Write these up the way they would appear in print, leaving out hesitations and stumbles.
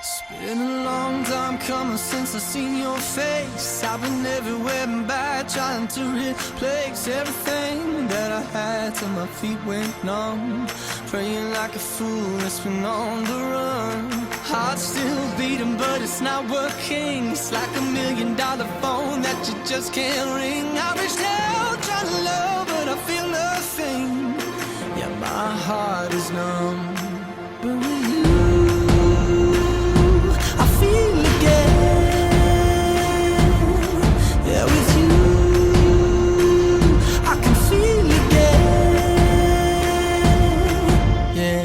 It's been a long time coming since I seen your face. I've been everywhere and back, trying to replace everything that I had till my feet went numb. Praying like a fool, it's been on the run. Heart still beating, but it's not working. It's like $1,000,000 phone that you just can't ring. I reached out trying to love, but I feel nothing. Yeah, my heart is numb. But with you, I feel again. Yeah, with you, I can feel again. Yeah.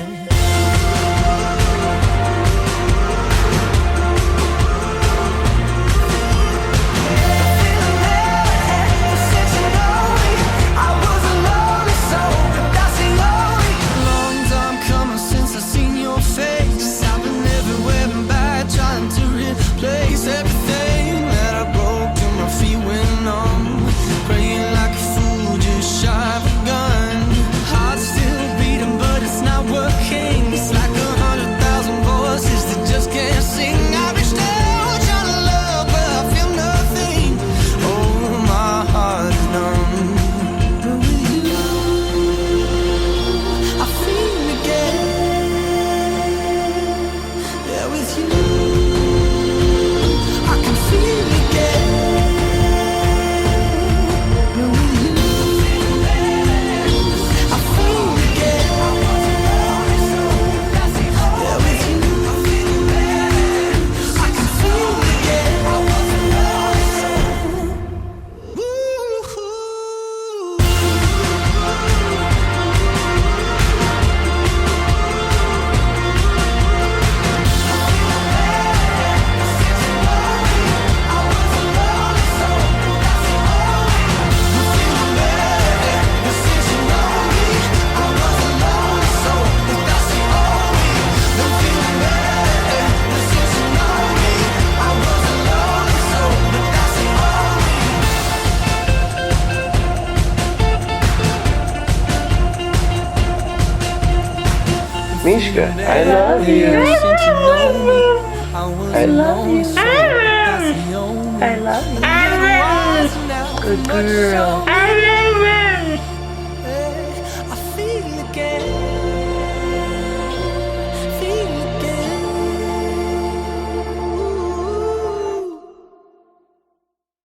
Place everything that I broke till my feet went numb. Praying like a fool, just shy of a gun. Heart still beating, but it's not working. It's like 100,000 voices that just can't sing. I reached out trying to love, but I feel nothing. Oh, my heart is numb. But with you, I feel again. Yeah, with you, Mishka, I love you. I love you. I love you. Good girl.